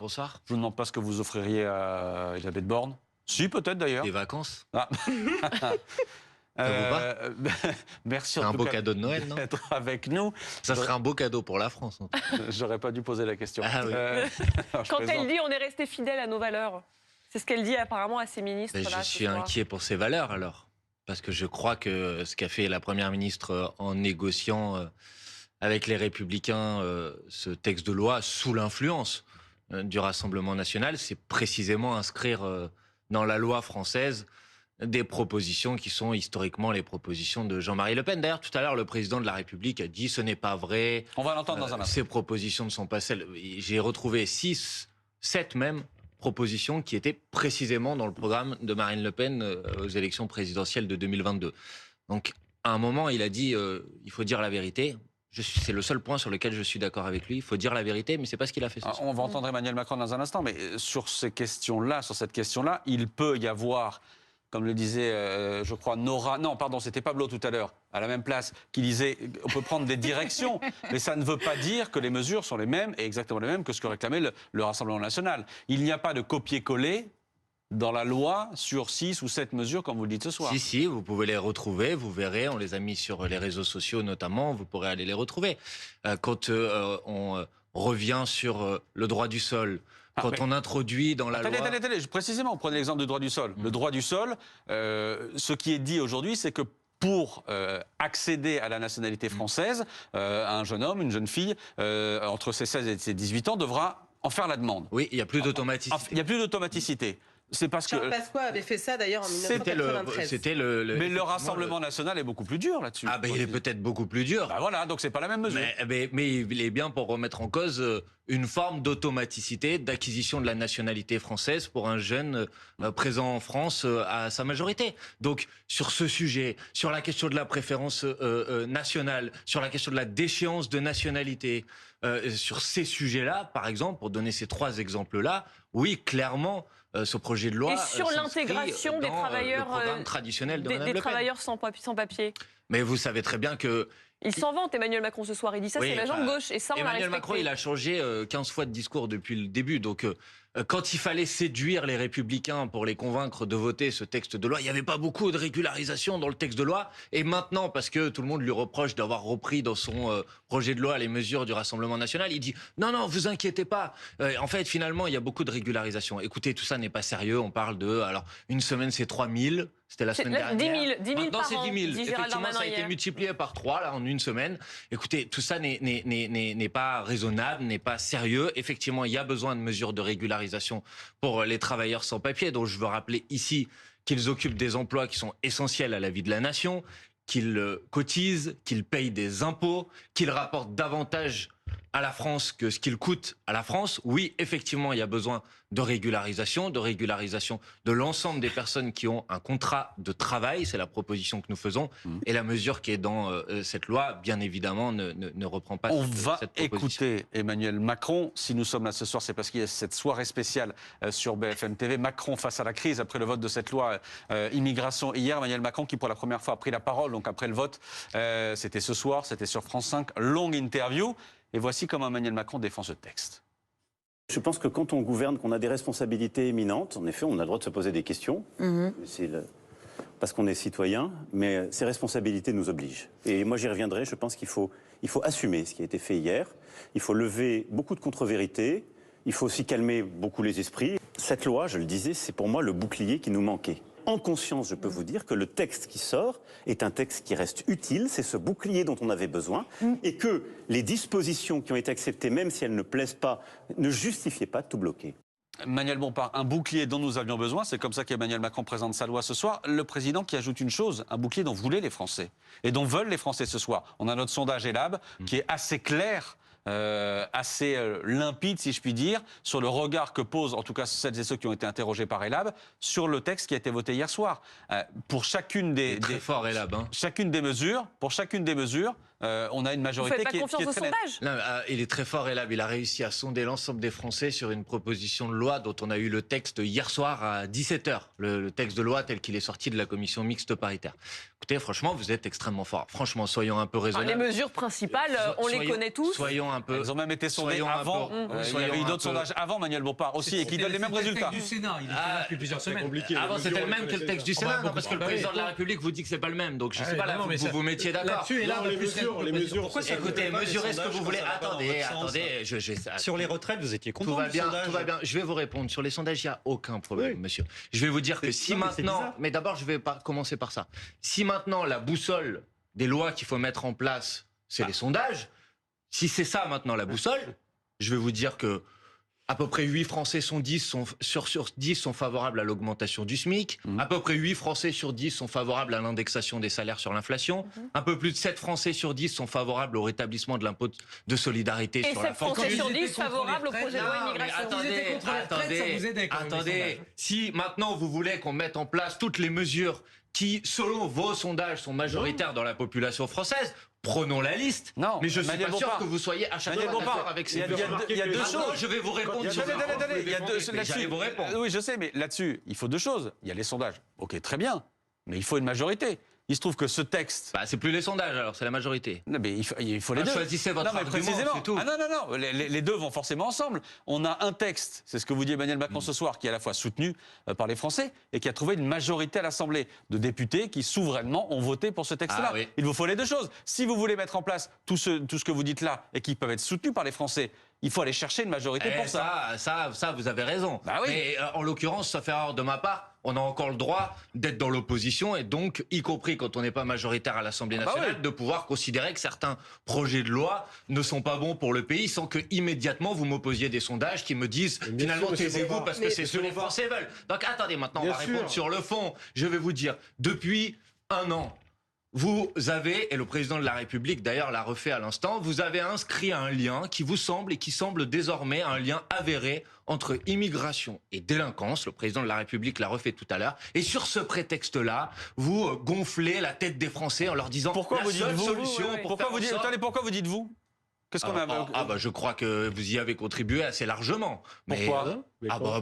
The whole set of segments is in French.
Bonsoir. Je vous demande pas ce que vous offririez à Elisabeth Borne. Si, peut-être d'ailleurs. Des vacances. Ah. Merci C'est en un tout beau cas cadeau de Noël, non? d'être avec nous. Ça serait un beau cadeau pour la France. J'aurais pas dû poser la question. Ah oui. Quand elle dit on est resté fidèle à nos valeurs, c'est ce qu'elle dit apparemment à ses ministres. Mais je suis inquiet pour ses valeurs alors. Parce que je crois que ce qu'a fait la Première ministre en négociant avec les Républicains ce texte de loi sous l'influence du Rassemblement national, c'est précisément inscrire dans la loi française des propositions qui sont historiquement les propositions de Jean-Marie Le Pen. D'ailleurs, tout à l'heure, le président de la République a dit ce n'est pas vrai. On va l'entendre dans un instant. Ces propositions ne sont pas celles. J'ai retrouvé 6, 7 même propositions qui étaient précisément dans le programme de Marine Le Pen aux élections présidentielles de 2022. Donc, à un moment, il a dit il faut dire la vérité. C'est le seul point sur lequel je suis d'accord avec lui. Il faut dire la vérité, mais c'est pas ce qu'il a fait. On va entendre Emmanuel Macron dans un instant, mais sur ces questions-là, sur cette question-là, il peut y avoir, comme le disait, je crois, Nora, non, pardon, c'était Pablo tout à l'heure, à la même place, qui disait on peut prendre des directions, mais ça ne veut pas dire que les mesures sont les mêmes et exactement les mêmes que ce que réclamait le Rassemblement national. Il n'y a pas de copier-coller dans la loi sur 6 ou 7 mesures, comme vous le dites ce soir. Si, vous pouvez les retrouver, vous verrez, on les a mis sur les réseaux sociaux notamment, vous pourrez aller les retrouver. Quand on revient sur le droit du sol, quand on introduit dans la loi... Attendez, précisément, prenez l'exemple du droit du sol. Le droit du sol, ce qui est dit aujourd'hui, c'est que pour accéder à la nationalité française, un jeune homme, une jeune fille, entre ses 16 et ses 18 ans, devra en faire la demande. Oui, il n'y a plus d'automaticité. Il n'y a plus d'automaticité. C'est parce que Charles Pasqua avait fait ça d'ailleurs en 1993. Mais le Rassemblement national est beaucoup plus dur là-dessus. Ah ben il est peut-être beaucoup plus dur. Bah voilà, donc c'est pas la même mesure. Mais il est bien pour remettre en cause une forme d'automaticité, d'acquisition de la nationalité française pour un jeune présent en France à sa majorité. Donc sur ce sujet, sur la question de la préférence nationale, sur la question de la déchéance de nationalité, sur ces sujets-là, par exemple, pour donner ces 3 exemples-là, oui, clairement... ce projet de loi. Et sur l'intégration des travailleurs, traditionnel de des travailleurs sans papier. Mais vous savez très bien que... Il s'en vante, Emmanuel Macron, ce soir. Il dit ça, c'est la jambe gauche. Et ça, on Emmanuel Macron, il a changé 15 fois de discours depuis le début. Donc, quand il fallait séduire les Républicains pour les convaincre de voter ce texte de loi, il n'y avait pas beaucoup de régularisation dans le texte de loi. Et maintenant, parce que tout le monde lui reproche d'avoir repris dans son projet de loi les mesures du Rassemblement national, il dit « Non, vous inquiétez pas. En fait, finalement, il y a beaucoup de régularisation. Écoutez, tout ça n'est pas sérieux. On parle de... Alors, une semaine, c'est 3 000. C'était la semaine dernière. 10 000 Maintenant, c'est 10 000. Effectivement, ça a été multiplié par 3 là, en une semaine. Écoutez, tout ça n'est pas raisonnable, n'est pas sérieux. Effectivement, il y a besoin de mesures de régularisation pour les travailleurs sans papier, dont je veux rappeler ici qu'ils occupent des emplois qui sont essentiels à la vie de la nation, qu'ils cotisent, qu'ils payent des impôts, qu'ils rapportent davantage à la France que ce qu'il coûte à la France. Oui, effectivement, il y a besoin de régularisation de l'ensemble des personnes qui ont un contrat de travail. C'est la proposition que nous faisons. Et la mesure qui est dans cette loi, bien évidemment, ne reprend pas On cette va proposition. écouter Emmanuel Macron. Si nous sommes là ce soir, c'est parce qu'il y a cette soirée spéciale sur BFM TV. Macron face à la crise après le vote de cette loi immigration hier. Emmanuel Macron qui pour la première fois a pris la parole, donc après le vote. C'était ce soir, c'était sur France 5. Longue interview. Et voici comment Emmanuel Macron défend ce texte. Je pense que quand on gouverne, qu'on a des responsabilités éminentes, en effet, on a le droit de se poser des questions, parce qu'on est citoyen, mais ces responsabilités nous obligent. Et moi, j'y reviendrai, je pense qu'il faut assumer ce qui a été fait hier, il faut lever beaucoup de contre-vérités, il faut aussi calmer beaucoup les esprits. Cette loi, je le disais, c'est pour moi le bouclier qui nous manquait. En conscience, je peux vous dire que le texte qui sort est un texte qui reste utile, c'est ce bouclier dont on avait besoin, et que les dispositions qui ont été acceptées, même si elles ne plaisent pas, ne justifiaient pas de tout bloquer. Manuel Bompard, un bouclier dont nous avions besoin, c'est comme ça qu'Emmanuel Macron présente sa loi ce soir. Le président qui ajoute une chose, un bouclier dont voulaient les Français, et dont veulent les Français ce soir. On a notre sondage ELAB qui est assez clair, assez limpide, si je puis dire, sur le regard que posent, en tout cas celles et ceux qui ont été interrogés par ELAB, sur le texte qui a été voté hier soir. Pour chacune des Très fort ELAB, hein. pour chacune des mesures, on a une Vous majorité faites pas qui est confiance au très nette. sondage? Non, il est très fort, Elab. Il a réussi à sonder l'ensemble des Français sur une proposition de loi dont on a eu le texte hier soir à 17h. Le texte de loi tel qu'il est sorti de la commission mixte paritaire. Écoutez, franchement, vous êtes extrêmement fort. Franchement, soyons un peu raisonnables. Les mesures principales, on les connaît tous. Soyons un peu. Ils ont même été sondés Soyons un avant. peu- Il y soyons avait eu un d'autres peu- sondages avant Manuel Bompard aussi et qui donnent les mêmes résultats. Du Sénat, il était là depuis plusieurs semaines. Avant, c'était le même que le texte du Sénat, non, parce que le président de la République vous dit que c'est pas le même. Donc je sais pas, là, vous vous mettiez d'accord. Là-dessus, et là, les mesures. Pourquoi ça Écoutez, vous plaît pas, mesurez les ce que vous sondages, voulez. quand ça va pas dans Attendez, votre sens, attendez. Sur les retraites, vous étiez content Tout va du bien, sondage. tout va bien. Je vais vous répondre. Sur les sondages, il n'y a aucun problème, monsieur. Je vais vous dire que si non, mais c'est maintenant... bizarre. Mais d'abord, je vais commencer par ça. Si maintenant, la boussole des lois qu'il faut mettre en place, c'est les sondages, si c'est ça maintenant la boussole, je vais vous dire que à peu près 8 Français sur 10 sont favorables à l'augmentation du SMIC. À peu près 8 Français sur 10 sont favorables à l'indexation des salaires sur l'inflation. Un peu plus de 7 Français sur 10 sont favorables au rétablissement de l'impôt de solidarité Et sur la 7 fortune. Français sur Ils étaient 10 contre favorables au les projet de loi retraites. immigration. Ils étaient contre les retraites, ça vous aidait quand même, les attendez. sondages. Si maintenant vous voulez qu'on mette en place toutes les mesures qui, selon vos sondages, sont majoritaires dans la population française, prenons la liste. Non, mais je suis Manuel pas sûr Bompard. que vous soyez à chaque Manuel fois Bompard, d'accord avec il ces y a mesures. deux- il y a deux Maintenant, choses. je vais vous répondre sur Attendez, ça. il y a deux, Mais j'allais vous répondre. Oui, je sais, mais là-dessus, il faut deux choses. Il y a les sondages. Ok, très bien. Mais il faut une majorité. Il se trouve que ce texte. Bah, c'est plus les sondages, alors c'est la majorité. Non, mais il faut les deux. Choisissez votre non, mais argument, précisément. c'est tout. Ah non. Les deux vont forcément ensemble. On a un texte, c'est ce que vous dit Emmanuel Macron ce soir, qui est à la fois soutenu par les Français et qui a trouvé une majorité à l'Assemblée de députés qui souverainement ont voté pour ce texte-là. Ah oui. Il vous faut les deux choses. Si vous voulez mettre en place tout ce que vous dites là et qui peuvent être soutenus par les Français, il faut aller chercher une majorité pour ça. Ça, vous avez raison. Bah oui. Mais en l'occurrence, sauf erreur de ma part, on a encore le droit d'être dans l'opposition et donc, y compris quand on n'est pas majoritaire à l'Assemblée nationale, oui. de pouvoir considérer que certains projets de loi ne sont pas bons pour le pays sans que immédiatement vous m'opposiez des sondages qui me disent finalement taisez-vous parce que c'est ce que les Français veulent. Donc attendez, maintenant on va répondre sur le fond. Je vais vous dire, depuis un an, vous avez, et le président de la République d'ailleurs l'a refait à l'instant, vous avez inscrit un lien qui vous semble et qui semble désormais un lien avéré entre immigration et délinquance. Le président de la République l'a refait tout à l'heure. Et sur ce prétexte-là, vous gonflez la tête des Français en leur disant Pourquoi la vous dites seule vous solution pour Pourquoi faire vous en dites sorte- Attendez, pourquoi vous dites vous Qu'est-ce qu'on a je crois que vous y avez contribué assez largement. Pourquoi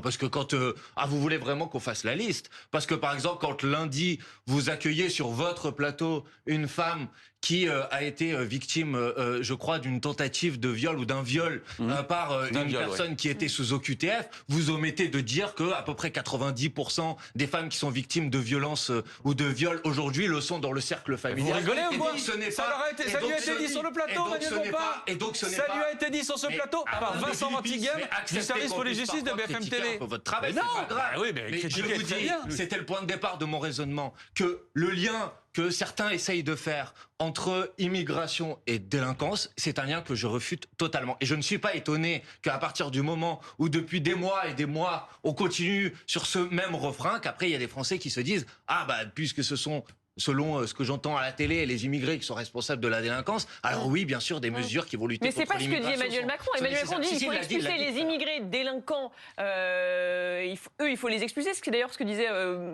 Parce que quand vous voulez vraiment qu'on fasse la liste. Parce que par exemple, quand lundi vous accueillez sur votre plateau une femme qui a été victime, je crois, d'une tentative de viol ou d'un viol par une personne qui était sous OQTF, vous omettez de dire que à peu près 90% des femmes qui sont victimes de violences ou de viols aujourd'hui le sont dans le cercle familial. Vous rigolez ou Et quoi donc, ce n'est Ça pas- leur a été- et ça lui donc a été ce- dit sur le plateau, et donc Manuel ce n'est Bompard. pas- et donc ce n'est Ça pas- lui a été dit sur ce Mais plateau par attendez, Vincent Philippe, Antiguen mais du acceptez service qu'on police-justice puisse de parfois BFM critiquer TV. un peu votre travail, Mais non, c'est pas grave. bah oui, mais je critiquez vous très dis, bien. c'était le point de départ de mon raisonnement, que le lien que certains essayent de faire entre immigration et délinquance, c'est un lien que je refute totalement. Et je ne suis pas étonné qu'à partir du moment où depuis des mois et des mois, on continue sur ce même refrain, qu'après il y a des Français qui se disent « Ah bah puisque ce sont... » selon ce que j'entends à la télé, les immigrés qui sont responsables de la délinquance. Alors oui, bien sûr, des mesures qui vont lutter Mais contre c'est pas ce que dit l'immigration Emmanuel sont- Macron. sont Emmanuel Macron dit nécessaires. qu'il faut Si, si, il l'a expulser dit, les immigrés délinquants. Il faut les expulser. C'est d'ailleurs ce que disait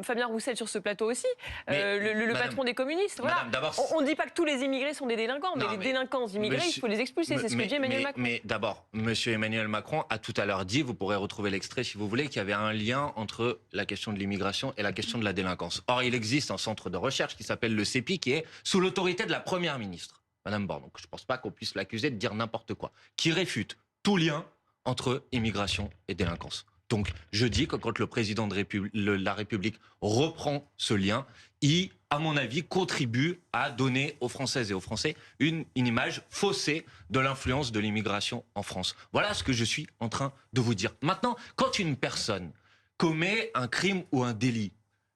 Fabien Roussel sur ce plateau aussi, Mais, le madame, patron des communistes. Voilà. madame, d'abord, On ne dit pas que tous les immigrés sont des délinquants, mais Non, les mais délinquants immigrés, il monsieur- faut les expulser. C'est ce que dit Emmanuel Macron. Mais d'abord, monsieur Emmanuel Macron a tout à l'heure dit, vous pourrez retrouver l'extrait si vous voulez, qu'il y avait un lien entre la question de l'immigration et la question de la délinquance. Or, il existe un centre de recherche qui s'appelle le CEPI, qui est sous l'autorité de la Première ministre, Madame Borne. Donc, je ne pense pas qu'on puisse l'accuser de dire n'importe quoi, qui réfute tout lien entre immigration et délinquance. Donc, je dis que quand le président de la République reprend ce lien, il, à mon avis, contribue à donner aux Françaises et aux Français une image faussée de l'influence de l'immigration en France. Voilà ce que je suis en train de vous dire. Maintenant, quand une personne commet un crime ou un délit,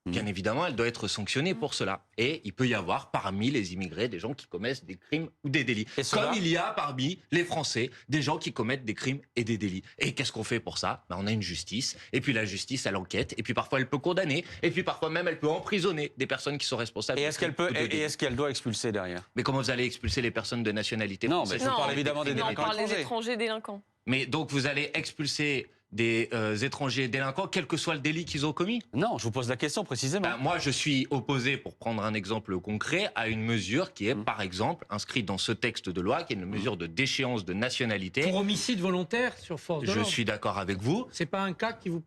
bien évidemment, elle doit être sanctionnée pour cela. Et il peut y avoir parmi les immigrés des gens qui commettent des crimes ou des délits. Et cela Comme il y a parmi les Français des gens qui commettent des crimes et des délits. Et qu'est-ce qu'on fait pour ça ? On a une justice. Et puis la justice, elle enquête. Et puis parfois, elle peut condamner. Et puis parfois même, elle peut emprisonner des personnes qui sont responsables. Et de est-ce qu'elle crimes peut ou de délits. et est-ce qu'elle doit expulser derrière Mais comment vous allez expulser les personnes de nationalité Non, française mais je parle évidemment des Non, on délinquants parle des étrangers. étrangers délinquants. Mais donc vous allez expulser des étrangers délinquants, quel que soit le délit qu'ils ont commis? Non, je vous pose la question précisément. Moi, je suis opposé, pour prendre un exemple concret, à une mesure qui est, par exemple, inscrite dans ce texte de loi, qui est une mesure de déchéance de nationalité. Pour homicide volontaire sur force de l'ordre. Je suis d'accord avec vous. C'est pas un cas qui vous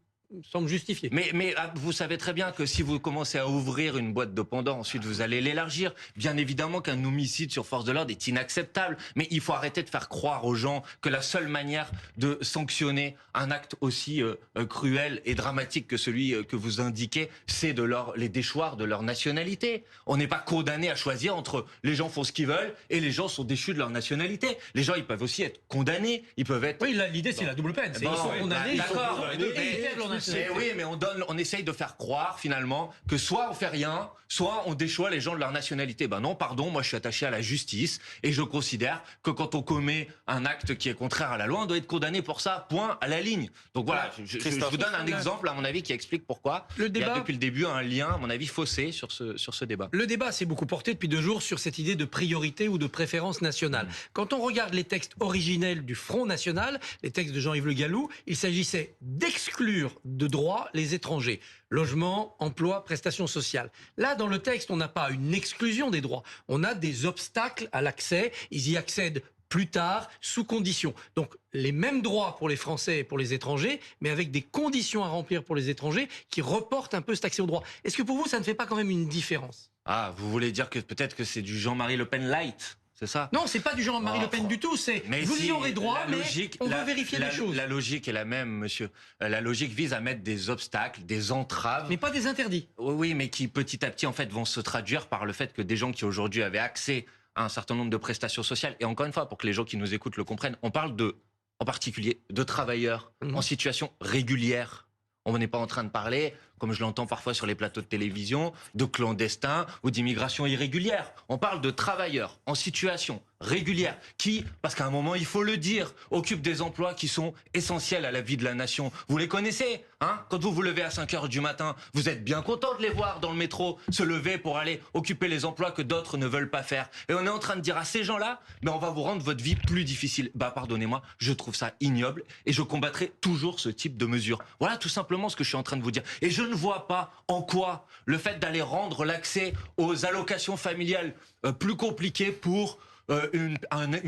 semble justifié. Mais vous savez très bien que si vous commencez à ouvrir une boîte de Pandore, ensuite vous allez l'élargir. Bien évidemment qu'un homicide sur force de l'ordre est inacceptable, mais il faut arrêter de faire croire aux gens que la seule manière de sanctionner un acte aussi cruel et dramatique que celui que vous indiquez, c'est de les déchoir de leur nationalité. On n'est pas condamné à choisir entre les gens font ce qu'ils veulent et les gens sont déchus de leur nationalité. Les gens, ils peuvent aussi être condamnés, ils peuvent être... Oui, l'idée c'est la double peine. Ils sont condamnés, d'accord. Oui, mais on essaye de faire croire finalement que soit on fait rien, soit on déchoit les gens de leur nationalité. Ben non, pardon, moi je suis attaché à la justice et je considère que quand on commet un acte qui est contraire à la loi, on doit être condamné pour ça, point, à la ligne. Donc voilà, je vous donne un exemple à mon avis qui explique pourquoi il y a depuis le début un lien, à mon avis, faussé sur ce débat. Le débat s'est beaucoup porté depuis 2 jours sur cette idée de priorité ou de préférence nationale. Quand on regarde les textes originels du Front National, les textes de Jean-Yves Le Gallou, il s'agissait d'exclure de droit les étrangers. Logement, emploi, prestations sociales. Là, dans le texte, on n'a pas une exclusion des droits. On a des obstacles à l'accès. Ils y accèdent plus tard, sous conditions. Donc, les mêmes droits pour les Français et pour les étrangers, mais avec des conditions à remplir pour les étrangers qui reportent un peu cet accès aux droits. Est-ce que pour vous, ça ne fait pas quand même une différence? Ah, vous voulez dire que peut-être que c'est du Jean-Marie Le Pen light? C'est ça? Non, c'est pas du Jean-Marie Le Pen du tout. C'est vous y aurez droit, mais on veut vérifier les choses. La logique est la même, monsieur. La logique vise à mettre des obstacles, des entraves. Mais pas des interdits. Oui, mais qui petit à petit en fait vont se traduire par le fait que des gens qui aujourd'hui avaient accès à un certain nombre de prestations sociales, et encore une fois, pour que les gens qui nous écoutent le comprennent, on parle en particulier de travailleurs en situation régulière. On n'est pas en train de parler, comme je l'entends parfois sur les plateaux de télévision, de clandestins ou d'immigration irrégulière. On parle de travailleurs en situation régulière qui, parce qu'à un moment, il faut le dire, occupent des emplois qui sont essentiels à la vie de la nation. Vous les connaissez, hein? Quand vous vous levez à 5h du matin, vous êtes bien content de les voir dans le métro se lever pour aller occuper les emplois que d'autres ne veulent pas faire. Et on est en train de dire à ces gens-là, on va vous rendre votre vie plus difficile. Pardonnez-moi, je trouve ça ignoble et je combattrai toujours ce type de mesures. Voilà tout simplement ce que je suis en train de vous dire. Et je ne vois pas en quoi le fait d'aller rendre l'accès aux allocations familiales plus compliqué pour une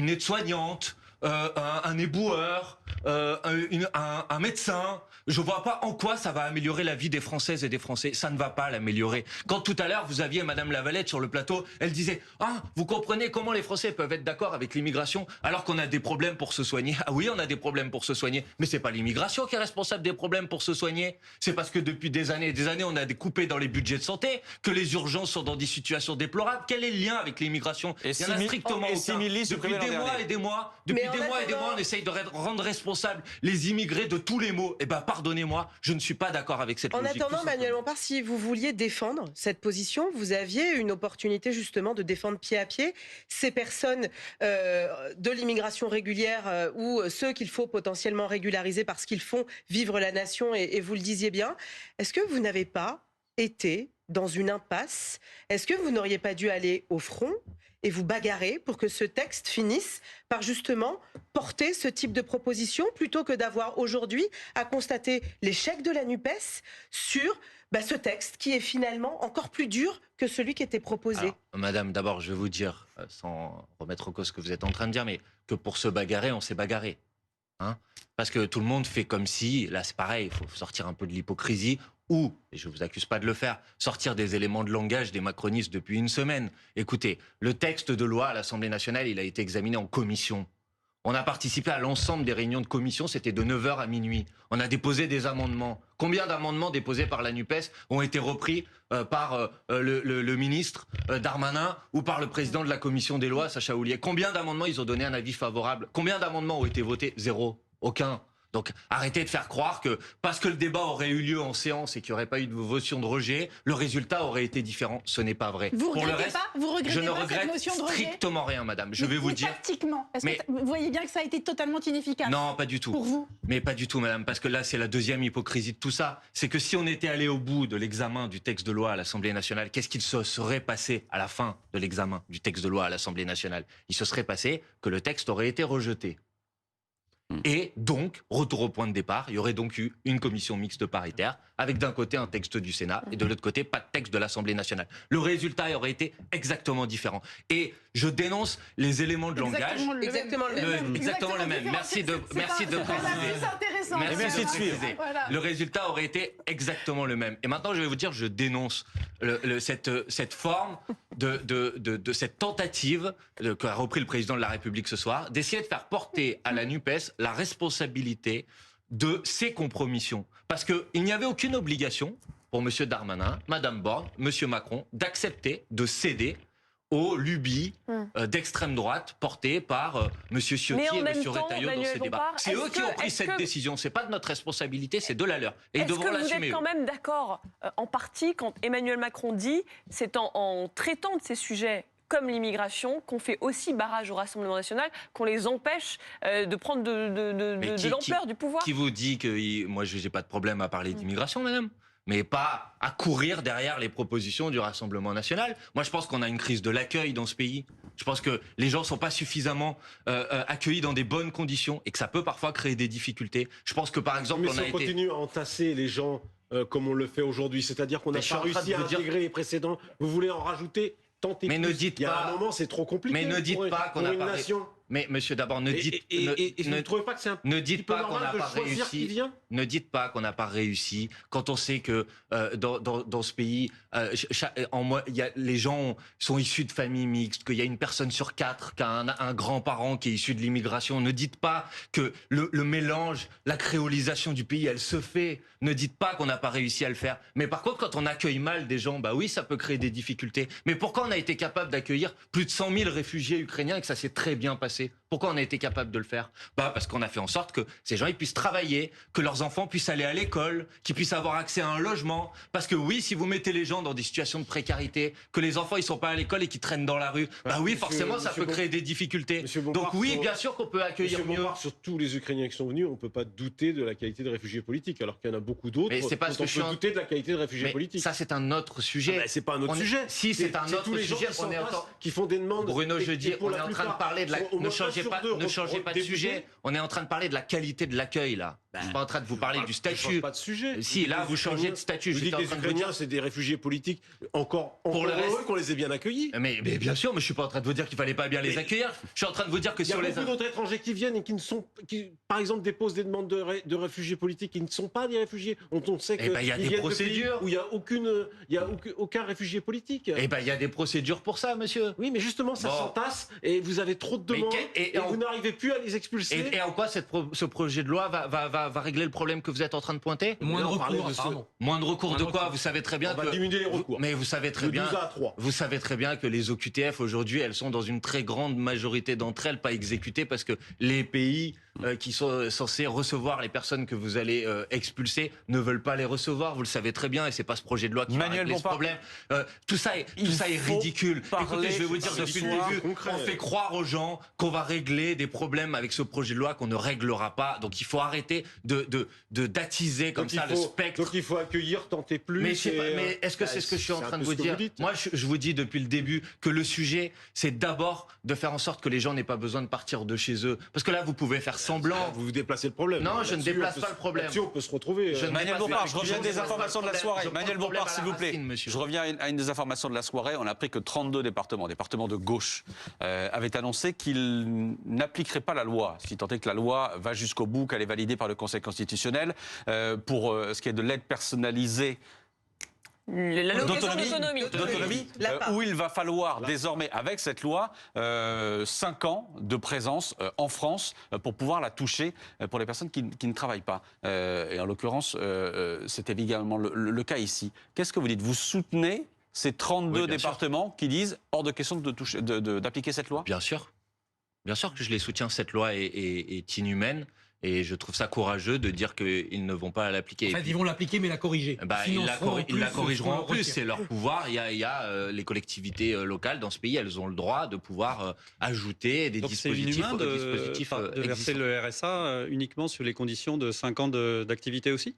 aide-soignante, un éboueur, un médecin. Je vois pas en quoi ça va améliorer la vie des Françaises et des Français. Ça ne va pas l'améliorer. Quand tout à l'heure, vous aviez Madame Lavalette sur le plateau, elle disait « Ah, vous comprenez comment les Français peuvent être d'accord avec l'immigration alors qu'on a des problèmes pour se soigner ?» Ah oui, on a des problèmes pour se soigner. Mais c'est pas l'immigration qui est responsable des problèmes pour se soigner. C'est parce que depuis des années et des années, on a coupé dans les budgets de santé, que les urgences sont dans des situations déplorables. Quel est le lien avec l'immigration? Il y en a strictement aucun. Depuis des mois et des mois, on essaye de rendre responsables les immigrés de tous les maux. Eh ben, pardonnez-moi, je ne suis pas d'accord avec cette logique. En attendant, Manuel Bompard, si vous vouliez défendre cette position, vous aviez une opportunité justement de défendre pied à pied ces personnes de l'immigration régulière ou ceux qu'il faut potentiellement régulariser parce qu'ils font vivre la nation, et vous le disiez bien. Est-ce que vous n'avez pas été dans une impasse? Est-ce que vous n'auriez pas dû aller au front et vous bagarrer pour que ce texte finisse par justement porter ce type de proposition, plutôt que d'avoir aujourd'hui à constater l'échec de la NUPES sur ce texte qui est finalement encore plus dur que celui qui était proposé? Alors, madame, d'abord, je vais vous dire, sans remettre en cause ce que vous êtes en train de dire, mais que pour se bagarrer, on s'est bagarré. Hein? Parce que tout le monde fait comme si, là c'est pareil, il faut sortir un peu de l'hypocrisie, ou, et je ne vous accuse pas de le faire, sortir des éléments de langage des macronistes depuis une semaine. Écoutez, le texte de loi à l'Assemblée nationale, il a été examiné en commission. On a participé à l'ensemble des réunions de commission, c'était de 9h à minuit. On a déposé des amendements. Combien d'amendements déposés par la NUPES ont été repris par le ministre Darmanin ou par le président de la commission des lois, Sacha Houlié? Combien d'amendements ils ont donné un avis favorable? Combien d'amendements ont été votés? Zéro. Aucun. Donc arrêtez de faire croire que parce que le débat aurait eu lieu en séance et qu'il n'y aurait pas eu de motion de rejet, le résultat aurait été différent. Ce n'est pas vrai. Vous regrettez je ne pas regrette cette motion de rejet? Strictement rien, madame. Je vais vous dire. Tactiquement, vous voyez bien que ça a été totalement inefficace? Non, pas du tout. Pour vous? Mais pas du tout, madame, parce que là, c'est la deuxième hypocrisie de tout ça. C'est que si on était allé au bout de l'examen du texte de loi à l'Assemblée nationale, qu'est-ce qu'il se serait passé à la fin de l'examen du texte de loi à l'Assemblée nationale? Il se serait passé que le texte aurait été rejeté. Et donc, retour au point de départ, il y aurait donc eu une commission mixte paritaire, avec d'un côté un texte du Sénat et de l'autre côté pas de texte de l'Assemblée nationale. Le résultat aurait été exactement différent. Et je dénonce les éléments de langage. Exactement le même. Merci de préciser. Merci de préciser. Voilà. Le résultat aurait été exactement le même. Et maintenant, je vais vous dire, je dénonce cette forme de cette tentative qu'a repris le président de la République ce soir, d'essayer de faire porter à la NUPES la responsabilité de ces compromissions. Parce qu'il n'y avait aucune obligation pour M. Darmanin, Mme Borne, M. Macron d'accepter, de céder aux lubies d'extrême droite portées par M. Ciotti et M. Retailleau dans ces débats. C'est eux qui ont pris cette décision. C'est pas de notre responsabilité, c'est de la leur. Et ils devront l'assumer. Est-ce que vous êtes quand même d'accord en partie quand Emmanuel Macron dit c'est en traitant de ces sujets comme l'immigration, qu'on fait aussi barrage au Rassemblement national, qu'on les empêche de prendre de l'ampleur du pouvoir. Qui vous dit que... Moi, je n'ai pas de problème à parler d'immigration, madame, mais pas à courir derrière les propositions du Rassemblement national. Moi, je pense qu'on a une crise de l'accueil dans ce pays. Je pense que les gens ne sont pas suffisamment accueillis dans des bonnes conditions et que ça peut parfois créer des difficultés. Je pense que, par exemple, mais si on continue à entasser les gens comme on le fait aujourd'hui, c'est-à-dire qu'on n'a pas réussi à intégrer les précédents, vous voulez en rajouter? Mais ne dites pas. Il y a un moment, c'est trop compliqué. Mais ne dites pas qu'on n'a pas réussi. Mais monsieur, d'abord, ne dites ne trouvez pas que c'est un petit peu normal de choisir qui vient? Ne dites pas qu'on n'a pas réussi quand on sait que dans ce pays, les gens sont issus de familles mixtes, qu'il y a une personne sur 4 qui a un grand-parent qui est issu de l'immigration. Ne dites pas que le mélange, la créolisation du pays, elle se fait. Ne dites pas qu'on n'a pas réussi à le faire. Mais par contre, quand on accueille mal des gens, bah oui, ça peut créer des difficultés. Mais pourquoi on a été capable d'accueillir plus de 100 000 réfugiés ukrainiens et que ça s'est très bien passé? Pourquoi on a été capable de le faire? Parce qu'on a fait en sorte que ces gens ils puissent travailler, que leurs enfants puissent aller à l'école, qu'ils puissent avoir accès à un logement. Parce que oui, si vous mettez les gens dans des situations de précarité, que les enfants ils sont pas à l'école et qu'ils traînent dans la rue, forcément ça peut créer des difficultés. Donc oui, bien sûr qu'on peut accueillir mieux. Sur tous les Ukrainiens qui sont venus, on peut pas douter de la qualité de réfugiés politiques, alors qu'il y en a beaucoup d'autres. Mais c'est pas ce que je suis douter de la qualité de réfugiés politiques. Ça c'est un autre sujet. C'est pas un autre sujet. Si c'est un autre sujet, qui font des demandes. Bruno, je dis, on est en train de parler de la. Ne changez pas de sujet. On est en train de parler de la qualité de l'accueil là. Je suis pas en train de vous parler du statut. Je change pas de sujet. Si là vous changez de statut, je dis que les Ukrainiens c'est des réfugiés politiques. Encore heureux qu'on les ait bien accueillis. Mais bien sûr, mais je suis pas en train de vous dire qu'il fallait pas bien les accueillir. Je suis en train de vous dire que si on les. Il y a beaucoup d'autres étrangers qui viennent et qui par exemple déposent des demandes de réfugiés politiques qui ne sont pas des réfugiés. On sait que il y a des procédures où il y a aucun réfugié politique. Il y a des procédures pour ça, monsieur. Oui, mais justement ça s'entasse et vous avez trop de demandes et vous n'arrivez plus à les expulser. Et en quoi ce projet de loi va régler le problème que vous êtes en train de pointer? Moins de recours. Moins de recours de quoi? Vous savez très bien que... On va diminuer les recours. Mais vous savez très bien... 12 à 3. Vous savez très bien que les OQTF, aujourd'hui, elles sont dans une très grande majorité d'entre elles pas exécutées parce que les pays qui sont censés recevoir les personnes que vous allez expulser ne veulent pas les recevoir. Vous le savez très bien et c'est pas ce projet de loi qui va régler ce problème. Tout ça est ridicule. Écoutez, je vais vous dire depuis le début, on fait croire aux gens qu'on va régler des problèmes avec ce projet de loi qu'on ne réglera pas. Donc il faut arrêter d'attiser comme ça le spectre. Donc il faut accueillir, tenter plus. Mais est-ce que c'est ce que je suis en train de vous dire? Moi, je vous dis depuis le début que le sujet, c'est d'abord de faire en sorte que les gens n'aient pas besoin de partir de chez eux. Parce que là, vous pouvez faire semblant. Vous déplacez le problème. Non, je ne déplace pas le problème. On peut se retrouver. Manuel Bompard, je reviens des informations de la soirée. Manuel Bompard, s'il vous plaît. Je reviens à une des informations de la soirée. On a appris que 32 départements de gauche, avaient annoncé qu'ils n'appliqueraient pas la loi, si tant est que la loi va jusqu'au bout, qu'elle est validée par le Conseil constitutionnel, pour ce qui est de l'aide personnalisée. D'autonomie, où il va falloir désormais, avec cette loi, 5 ans de présence en France pour pouvoir la toucher pour les personnes qui ne travaillent pas. Et en l'occurrence, c'était également le cas ici. Qu'est-ce que vous dites? Vous soutenez ces 32 départements qui disent hors de question d'appliquer cette loi? Bien sûr. Bien sûr que je les soutiens. Cette loi est inhumaine. Et je trouve ça courageux de dire qu'ils ne vont pas l'appliquer. En fait, ils vont l'appliquer, mais la corriger. Ils la corrigeront en plus. C'est leur pouvoir. Il y a les collectivités locales dans ce pays. Elles ont le droit de pouvoir ajouter des dispositifs. Donc c'est inhumain de verser le RSA uniquement sur les conditions de 5 ans d'activité aussi?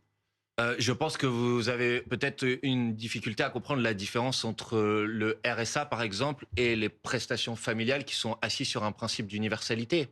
Je pense que vous avez peut-être une difficulté à comprendre la différence entre le RSA, par exemple, et les prestations familiales qui sont assises sur un principe d'universalité.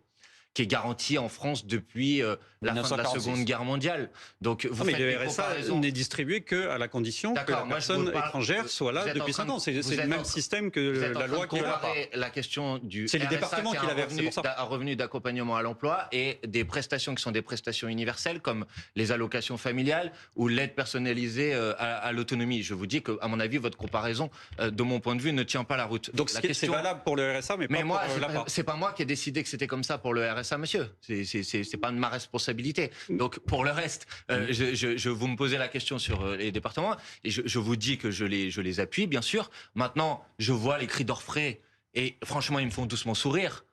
qui est garanti en France depuis la fin de la Seconde Guerre mondiale. Donc vous faites le RSA n'est distribué qu'à la condition que la personne étrangère soit là depuis 5 ans. C'est le même système que la loi qui l'a pas. La question du c'est les RSA départements qui l'avaient, c'est pour ça. Un revenu d'accompagnement à l'emploi et des prestations qui sont des prestations universelles comme les allocations familiales ou l'aide personnalisée à l'autonomie. Je vous dis que, à mon avis, votre comparaison, de mon point de vue, ne tient pas la route. Donc c'est valable pour le RSA, mais pas moi, pour l'APA. C'est pas moi qui ai décidé que c'était comme ça pour le RSA, monsieur. C'est pas de ma responsabilité. Donc pour le reste, vous me posez la question sur les départements et je vous dis que je les appuie, bien sûr. Maintenant, je vois les cris d'orfraie et franchement, ils me font doucement sourire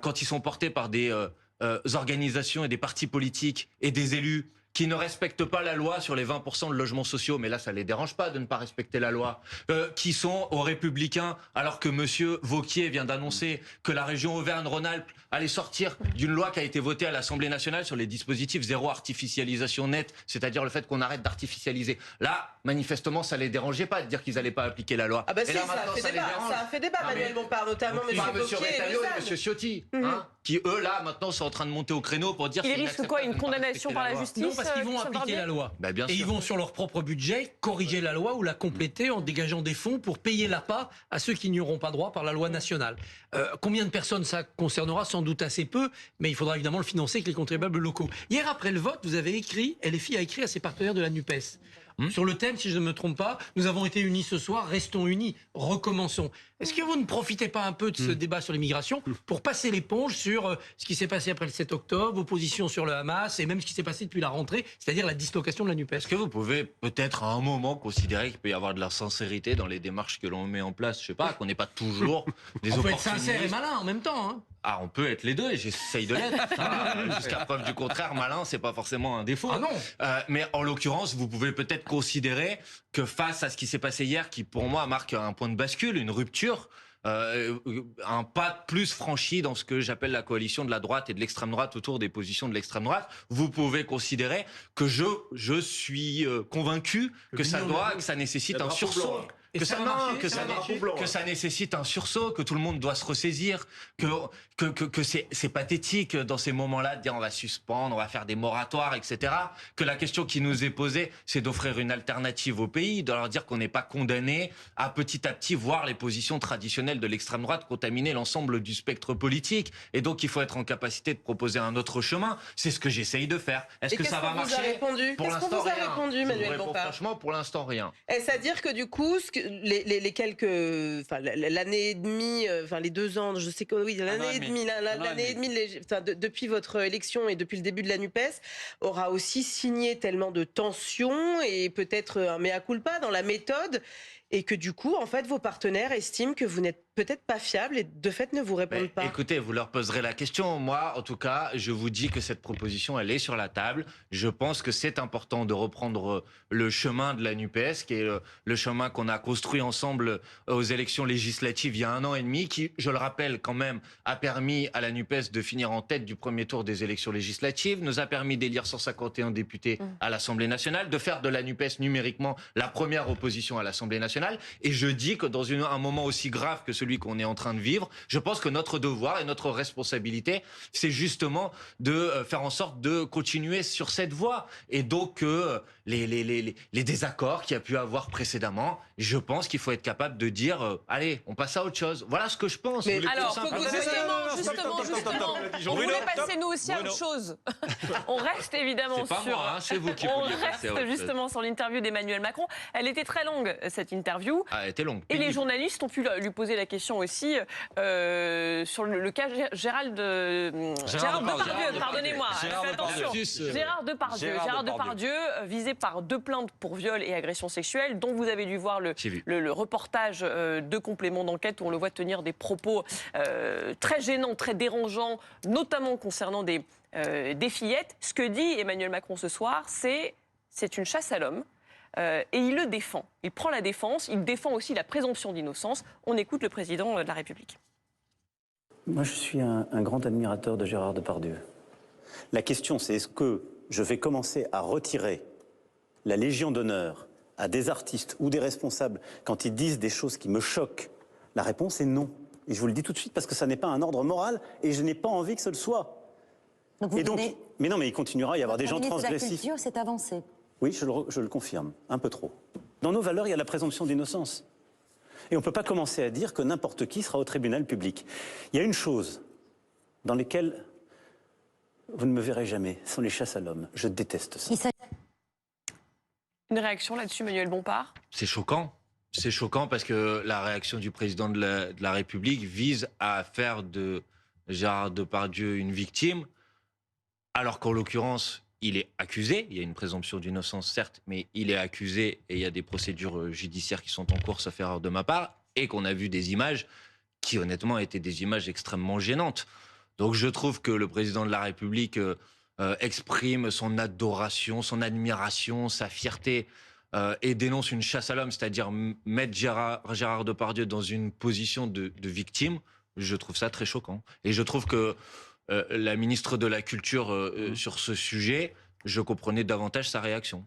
quand ils sont portés par des organisations et des partis politiques et des élus qui ne respectent pas la loi sur les 20% de logements sociaux, mais là, ça les dérange pas de ne pas respecter la loi, qui sont aux Républicains, alors que monsieur Wauquiez vient d'annoncer que la région Auvergne-Rhône-Alpes allait sortir d'une loi qui a été votée à l'Assemblée nationale sur les dispositifs zéro artificialisation nette, c'est-à-dire le fait qu'on arrête d'artificialiser. Là, manifestement, ça les dérangeait pas de dire qu'ils n'allaient pas appliquer la loi. Ah bah si, ça a fait débat, Manuel Bompard, notamment monsieur Retailleau et monsieur Ciotti, qui eux, là, maintenant, sont en train de monter au créneau pour dire... Ils risquent quoi, une condamnation par la justice? Non, parce qu'ils vont appliquer la loi. Bah, bien et sûr. ils vont sur leur propre budget corriger la loi ou la compléter en dégageant des fonds pour payer l'APA à ceux qui n'y auront pas droit par la loi nationale. Combien de personnes ça concernera? Sans doute assez peu, mais il faudra évidemment le financer avec les contribuables locaux. Hier, après le vote, vous avez écrit, LFI a écrit à ses partenaires de la NUPES. Sur le thème, si je ne me trompe pas, nous avons été unis ce soir, restons unis, recommençons. Est-ce que vous ne profitez pas un peu de ce débat sur l'immigration pour passer l'éponge sur ce qui s'est passé après le 7 octobre, vos positions sur le Hamas et même ce qui s'est passé depuis la rentrée, c'est-à-dire la dislocation de la NUPES? Est-ce que vous pouvez peut-être à un moment considérer qu'il peut y avoir de la sincérité dans les démarches que l'on met en place? Je sais pas, qu'on n'est pas toujours des On peut opportunistes. être sincère et malin en même temps, hein. Ah, on peut être les deux et j'essaye de l'être. Jusqu'à preuve du contraire, malin, c'est pas forcément un défaut. Ah non. Mais en l'occurrence, vous pouvez peut-être considérer que face à ce qui s'est passé hier, qui pour moi marque un point de bascule, une rupture, un pas de plus franchi dans ce que j'appelle la coalition de la droite et de l'extrême droite autour des positions de l'extrême droite, vous pouvez considérer que je suis convaincu que ça nécessite un sursaut. Que ça nécessite un sursaut, que tout le monde doit se ressaisir, que c'est pathétique dans ces moments-là de dire on va suspendre, on va faire des moratoires, etc. Que la question qui nous est posée, c'est d'offrir une alternative au pays, de leur dire qu'on n'est pas condamné à petit voir les positions traditionnelles de l'extrême droite contaminer l'ensemble du spectre politique. Et donc il faut être en capacité de proposer un autre chemin. C'est ce que j'essaye de faire. Est-ce que ça va marcher? Pour l'instant, rien. Qu'est-ce qu'on vous a répondu, Manuel Bompard? Franchement, pour l'instant, rien. Est-ce à dire que du coup, les quelques, enfin l'année et demie, enfin les 2 ans, je sais que oui, l'année et demie, depuis votre élection et depuis le début de la NUPES, aura aussi signé tellement de tensions et peut-être un mea culpa dans la méthode, et que du coup, en fait, vos partenaires estiment que vous n'êtes peut-être pas fiable et de fait ne vous répondent pas. Écoutez, vous leur poserez la question. Moi, en tout cas, je vous dis que cette proposition, elle est sur la table. Je pense que c'est important de reprendre le chemin de la NUPES, qui est le chemin qu'on a construit ensemble aux élections législatives il y a 1 an et demi, qui, je le rappelle quand même, a permis à la NUPES de finir en tête du premier tour des élections législatives, nous a permis d'élire 151 députés à l'Assemblée nationale, de faire de la NUPES numériquement la première opposition à l'Assemblée nationale. Et je dis que dans un moment aussi grave que celui qu'on est en train de vivre, je pense que notre devoir et notre responsabilité, c'est justement de faire en sorte de continuer sur cette voie. Et donc, les désaccords qu'il y a pu avoir précédemment, je pense qu'il faut être capable de dire allez, on passe à autre chose. Voilà ce que je pense. Mais alors, faut que justement, on voulait passer nous aussi à autre chose. On reste évidemment sur... C'est pas moi, c'est vous qui vouliez passer à autre chose. Justement sur l'interview d'Emmanuel Macron. Elle était très longue, cette interview. Ah, elle était longue. Et les journalistes ont pu lui poser la question aussi sur le cas Gérard Depardieu, pardonnez-moi, attention. Gérard Depardieu, visé par 2 plaintes pour viol et agression sexuelle, dont vous avez dû voir le reportage de complément d'enquête où on le voit tenir des propos très gênants, très dérangeants, notamment concernant des fillettes. Ce que dit Emmanuel Macron ce soir, c'est une chasse à l'homme. Et il le défend. Il prend la défense, il défend aussi la présomption d'innocence. On écoute le président de la République. Moi, je suis un grand admirateur de Gérard Depardieu. La question, c'est est-ce que je vais commencer à retirer la Légion d'honneur à des artistes ou des responsables quand ils disent des choses qui me choquent? La réponse est non. Et je vous le dis tout de suite parce que ça n'est pas un ordre moral et je n'ai pas envie que ce le soit. Mais non, mais il continuera à y avoir des gens transgressifs. C'est avancé. Oui, je le confirme, un peu trop. Dans nos valeurs, il y a la présomption d'innocence. Et on ne peut pas commencer à dire que n'importe qui sera au tribunal public. Il y a une chose dans laquelle vous ne me verrez jamais, ce sont les chasses à l'homme. Je déteste ça. Une réaction là-dessus, Manuel Bompard? C'est choquant. C'est choquant parce que la réaction du président de la République vise à faire de Gérard Depardieu une victime, alors qu'en l'occurrence, il est accusé. Il y a une présomption d'innocence, certes, mais il est accusé et il y a des procédures judiciaires qui sont en cours, sauf erreur de ma part, et qu'on a vu des images qui, honnêtement, étaient des images extrêmement gênantes. Donc je trouve que le président de la République exprime son adoration, son admiration, sa fierté et dénonce une chasse à l'homme, c'est-à-dire mettre Gérard Depardieu dans une position de victime. Je trouve ça très choquant. Et je trouve que la ministre de la Culture, sur ce sujet, je comprenais davantage sa réaction.